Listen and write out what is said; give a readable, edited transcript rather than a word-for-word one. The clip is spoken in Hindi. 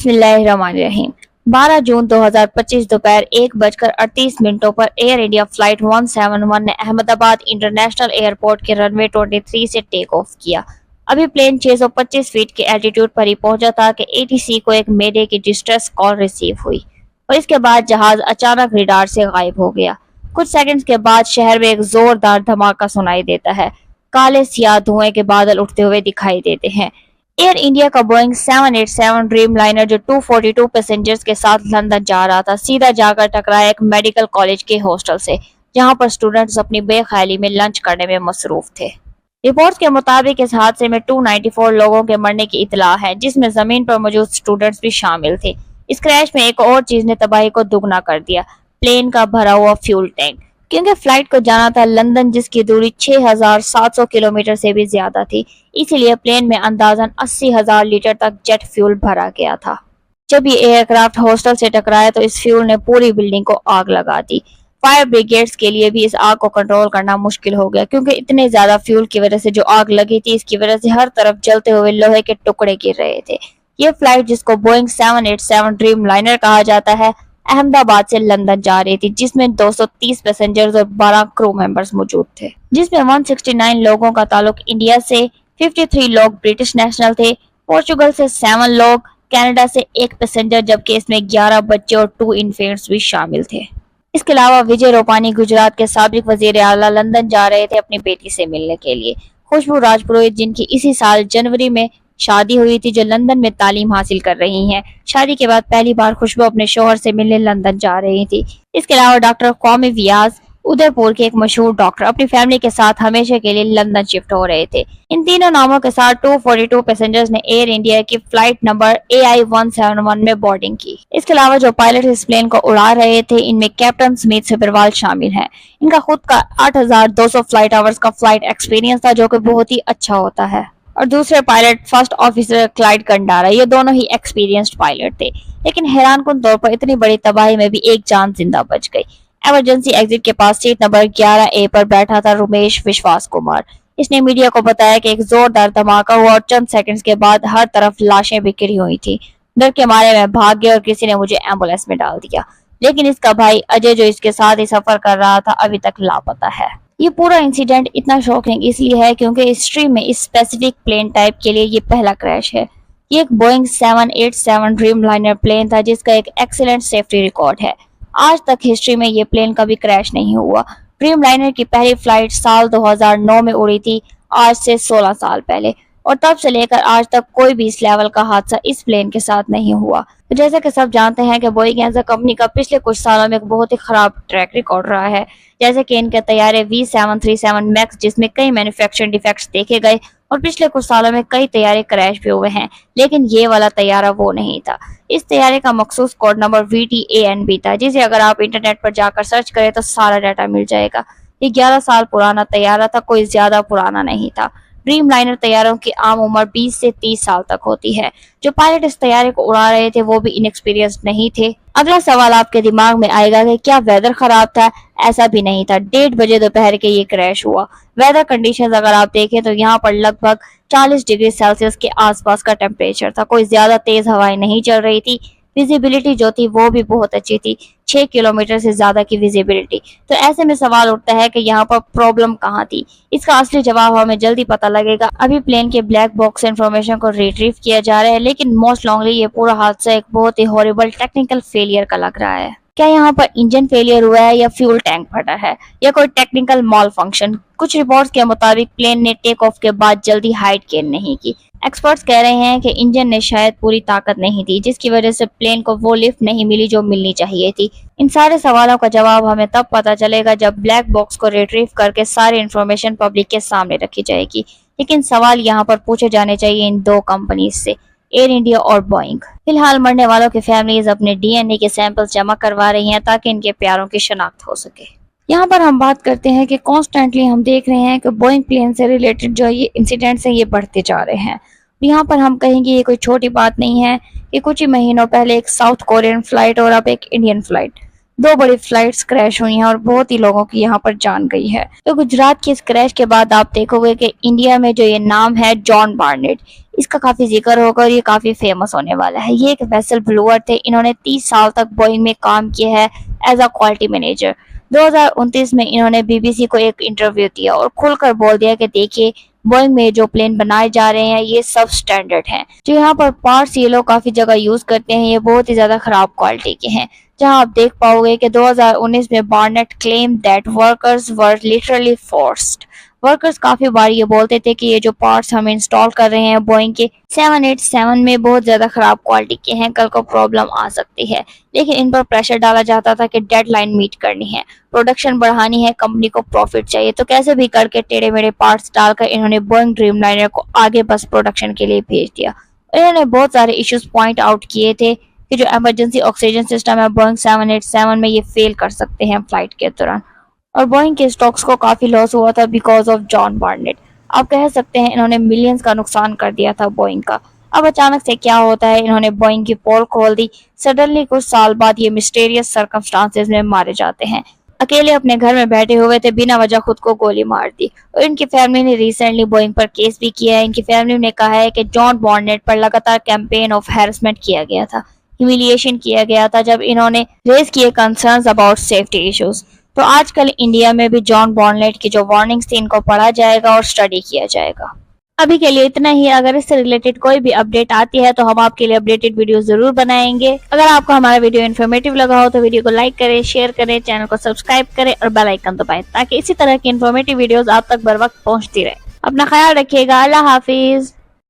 बिस्मिल्लाहिर्रहमानिर्रहीम। 12 जून 2025 दोपहर 1:38 पर एयर इंडिया फ्लाइट 171 ने अहमदाबाद इंटरनेशनल एयरपोर्ट के रनवे 23 से टेक ऑफ किया। अभी प्लेन 625 फीट के एल्टीट्यूड पर ही पहुंचा था कि एटीसी को एक मेडे की डिस्ट्रेस कॉल रिसीव हुई और इसके बाद जहाज अचानक रडार से गायब हो गया। कुछ सेकंड्स के बाद शहर में एक जोरदार धमाका सुनाई देता है। काले सियाह धुएं के बादल उठते हुए दिखाई देते हैं। एयर इंडिया का बोइंग 787 ड्रीम लाइनर जो 242 पैसेंजर्स के साथ लंदन जा रहा था, सीधा जाकर टकराया एक मेडिकल कॉलेज के हॉस्टल से, जहां पर स्टूडेंट्स अपनी बेख्याली में लंच करने में मसरूफ थे। रिपोर्ट्स के मुताबिक इस हादसे में 294 लोगों के मरने की इतला है, जिसमें जमीन पर मौजूद स्टूडेंट्स भी शामिल थे। इस क्रैश में एक और चीज ने तबाही को दुगना कर दिया, प्लेन का भरा हुआ फ्यूल टैंक। क्योंकि फ्लाइट को जाना था लंदन, जिसकी दूरी 6700 किलोमीटर से भी ज्यादा थी, इसलिए प्लेन में अंदाजन 80,000 लीटर तक जेट फ्यूल भरा गया था। जब ये एयरक्राफ्ट हॉस्टल से टकराया तो इस फ्यूल ने पूरी बिल्डिंग को आग लगा दी। फायर ब्रिगेड्स के लिए भी इस आग को कंट्रोल करना मुश्किल हो गया, क्योंकि इतने ज्यादा फ्यूल की वजह से जो आग लगी थी, इसकी वजह से हर तरफ जलते हुए लोहे के टुकड़े गिर रहे थे। ये फ्लाइट, जिसको बोइंग 787 ड्रीम लाइनर कहा जाता है, अहमदाबाद से लंदन जा रही थी, जिसमें 230 पैसेंजर्स और 12 क्रू मेंबर्स मौजूद थे, जिसमें 169 लोगों का ताल्लुक इंडिया से, 53 लोग ब्रिटिश नेशनल थे, पोर्चुगल से 7 लोग, कनाडा से 1 पैसेंजर, जबकि इसमें 11 बच्चे और 2 इन्फेंट्स भी शामिल थे। इसके अलावा विजय रूपानी, गुजरात के साबिक वजीर आला, लंदन जा रहे थे अपनी बेटी से मिलने के लिए। खुशबू राजपुरोहित, जिनकी इसी साल जनवरी में शादी हुई थी, जो लंदन में तालीम हासिल कर रही हैं। शादी के बाद पहली बार खुशबू अपने शोहर से मिलने लंदन जा रही थी। इसके अलावा डॉक्टर कौमी वियाज, उदयपुर के एक मशहूर डॉक्टर, अपनी फैमिली के साथ हमेशा के लिए लंदन शिफ्ट हो रहे थे। इन तीनों नामों के साथ 242 पैसेंजर्स ने एयर इंडिया की फ्लाइट नंबर AI-171 में बोर्डिंग की। इसके अलावा जो पायलट इस प्लेन को उड़ा रहे थे, इनमें कैप्टन स्मिथ सब्रवाल शामिल हैं। इनका खुद का 8200 फ्लाइट आवर्स का फ्लाइट एक्सपीरियंस था, जो कि बहुत ही अच्छा होता है। और दूसरे pilot first officer Clyde Kandara, ये दोनों ही एक्सपीरियंस्ड पायलट थे। लेकिन हैरानकुन तौर पर इतनी बड़ी तबाही में भी एक जान जिंदा बच गई। इमरजेंसी एग्जिट के पास सीट नंबर 11A पर बैठा था रमेश विश्वास कुमार। इसने मीडिया को बताया कि एक जोरदार धमाका हुआ और चंद सेकंड्स के बाद हर तरफ लाशें बिखरी हुई थी। डर के मारे मैं भाग गया और किसी ने मुझे एम्बुलेंस में डाल दिया। लेकिन इसका भाई अजय, जो इसके साथ ही सफर कर रहा था, अभी तक लापता है। ये पूरा इंसिडेंट इतना शॉकिंग इसलिए है क्योंकि हिस्ट्री में इस स्पेसिफिक प्लेन टाइप के लिए ये पहला क्रैश है। ये एक बोइंग 787 ड्रीम लाइनर प्लेन था, जिसका एक एक्सीलेंट सेफ्टी रिकॉर्ड है। आज तक हिस्ट्री में ये प्लेन कभी क्रैश नहीं हुआ। ड्रीम लाइनर की पहली फ्लाइट साल 2009 में उड़ी थी, आज से 16 साल पहले, और तब से लेकर आज तक कोई भी इस लेवल का हादसा इस प्लेन के साथ नहीं हुआ। तो जैसा कि सब जानते हैं कि बोइंग एज अ कंपनी का पिछले कुछ सालों में एक बहुत ही खराब ट्रैक रिकॉर्ड रहा है। जैसे कि इनके तैयारे V737 मैक्स, जिसमें कई मैन्युफैक्चरिंग डिफेक्ट्स देखे गए, और पिछले कुछ सालों में कई तैयारे क्रैश भी हुए हैं, लेकिन ये वाला तैयारा वो नहीं था। इस तैयारे का मखसूस कोड नंबर VTANB था, जिसे अगर आप इंटरनेट पर जाकर सर्च करें तो सारा डाटा मिल जाएगा। ये 11 साल पुराना तैयारा था, कोई ज्यादा पुराना नहीं था। ड्रीम लाइनर तैयारों की आम उम्र 20 से 30 साल तक होती है। जो पायलट इस तैयारे को उड़ा रहे थे वो भी इनएक्सपीरियंस्ड नहीं थे। अगला सवाल आपके दिमाग में आएगा कि क्या वेदर खराब था? ऐसा भी नहीं था। 1:30 बजे दोपहर के ये क्रैश हुआ। वेदर कंडीशंस अगर आप देखें तो यहाँ पर लगभग 40 डिग्री सेल्सियस के आसपास का टेम्परेचर था। कोई ज्यादा तेज हवाएं नहीं चल रही थी। विजिबिलिटी जो थी वो भी बहुत अच्छी थी, 6 किलोमीटर से ज्यादा की विजिबिलिटी। तो ऐसे में सवाल उठता है कि यहाँ पर प्रॉब्लम कहाँ थी। इसका असली जवाब हमें जल्दी पता लगेगा। अभी प्लेन के ब्लैक बॉक्स इन्फॉर्मेशन को रिट्रीव किया जा रहा है, लेकिन मोस्ट लॉन्गली ये पूरा हादसा एक बहुत ही हॉरिबल टेक्निकल फेलियर का लग रहा है। क्या यहाँ पर इंजन फेलियर हुआ है, या फ्यूल टैंक फटा है, या कोई टेक्निकल मॉल फंक्शन? कुछ रिपोर्ट्स के मुताबिक प्लेन ने टेक ऑफ के बाद जल्दी हाइट गेन नहीं की। एक्सपर्ट्स कह रहे हैं कि इंजन ने शायद पूरी ताकत नहीं दी, जिसकी वजह से प्लेन को वो लिफ्ट नहीं मिली जो मिलनी चाहिए थी। इन सारे सवालों का जवाब हमें तब पता चलेगा जब ब्लैक बॉक्स को रिट्रीव करके सारी इंफॉर्मेशन पब्लिक के सामने रखी जाएगी। लेकिन सवाल यहाँ पर पूछे जाने चाहिए इन दो कंपनीज से, एयर इंडिया और बोइंग। फिलहाल मरने वालों की फैमिलीज अपने DNA के सैंपल्स जमा करवा रही हैं ताकि इनके प्यारों की शनाख्त हो सके। यहाँ पर हम बात करते हैं कि कॉन्स्टेंटली हम देख रहे हैं कि बोइंग प्लेन से रिलेटेड जो ये इंसिडेंट्स हैं ये बढ़ते जा रहे हैं। यहाँ पर हम कहेंगे ये कोई छोटी बात नहीं है कि कुछ ही महीनों पहले एक साउथ कोरियन फ्लाइट और अब एक इंडियन फ्लाइट, दो बड़ी फ्लाइट्स क्रैश हुई हैं और बहुत ही लोगों की यहाँ पर जान गई है। तो गुजरात की इस क्रैश के बाद आप देखोगे कि इंडिया में जो ये नाम है जॉन बार्नेट, इसका काफी जिक्र होगा और ये काफी फेमस होने वाला है। ये एक वेसल ब्लूअर थे, इन्होंने 30 साल तक बोइंग में काम किया है एज अ क्वालिटी मैनेजर। 2029 में इन्होंने बीबीसी को एक इंटरव्यू दिया और खुलकर बोल दिया कि देखिए, बोइंग में जो प्लेन बनाए जा रहे हैं ये सब स्टैंडर्ड हैं। जो यहाँ पर पार्ट्स ये लोग काफी जगह यूज करते हैं, ये बहुत ही ज्यादा खराब क्वालिटी के हैं। जहां आप देख पाओगे कि 2019 में Barnett claim that workers were literally forced. Workers काफी बार ये बोलते थे कि ये जो पार्ट्स हम इंस्टॉल कर रहे हैं बोइंग के 787 में बहुत ज्यादा खराब क्वालिटी के हैं, कल को प्रॉब्लम आ सकती है। लेकिन इन पर प्रेशर डाला जाता था कि डेडलाइन मीट करनी है, प्रोडक्शन बढ़ानी है, कंपनी को प्रॉफिट चाहिए, तो कैसे भी करके टेढ़े मेढ़े पार्ट्स डालकर इन्होंने बोइंग ड्रीमलाइनर को आगे बस प्रोडक्शन के लिए भेज दिया। इन्होंने बहुत सारे इश्यूज पॉइंट आउट किए थे कि जो इमरजेंसी ऑक्सीजन सिस्टम है बोइंग 787 में ये फेल कर सकते हैं फ्लाइट के दौरान। और बोइंग के स्टॉक्स को काफी लॉस हुआ था बिकॉज ऑफ जॉन बार्नेट। आप कह सकते हैं इन्होंने मिलियंस का नुकसान कर दिया था बोइंग का। अब अचानक से क्या होता है, इन्होंने बोइंग की पोल खोल दी। सडनली कुछ साल बाद ये मिस्टीरियस सर्कमस्टांसेस में मारे जाते हैं। अकेले अपने घर में बैठे हुए थे, बिना वजह खुद को गोली मार दी। और इनकी फैमिली ने रिसेंटली बोइंग पर केस भी किया है। इनकी फैमिली ने कहा है कि जॉन बार्नेट पर लगातार कैंपेन ऑफ हैरेसमेंट किया गया था, ह्यूमिलिएशन किया गया था जब इन्होंने रेज किए कंसर्न्स अबाउट सेफ्टी इश्यूज। तो आजकल इंडिया में भी जॉन बार्नेट की जो वार्निंग्स थी इनको पढ़ा जाएगा और स्टडी किया जाएगा। अभी के लिए इतना ही। अगर इससे रिलेटेड कोई भी अपडेट आती है तो हम आपके लिए अपडेटेड वीडियो जरूर बनाएंगे। अगर आपको हमारा वीडियो इन्फॉर्मेटिव लगा हो तो वीडियो को लाइक करें, शेयर करें, चैनल को सब्सक्राइब करें और बेल आइकन दबाएं ताकि इसी तरह की इन्फॉर्मेटिव वीडियोस आप तक बर वक्त पहुंचती रहे। अपना ख्याल रखिएगा। अल्लाह हाफिज।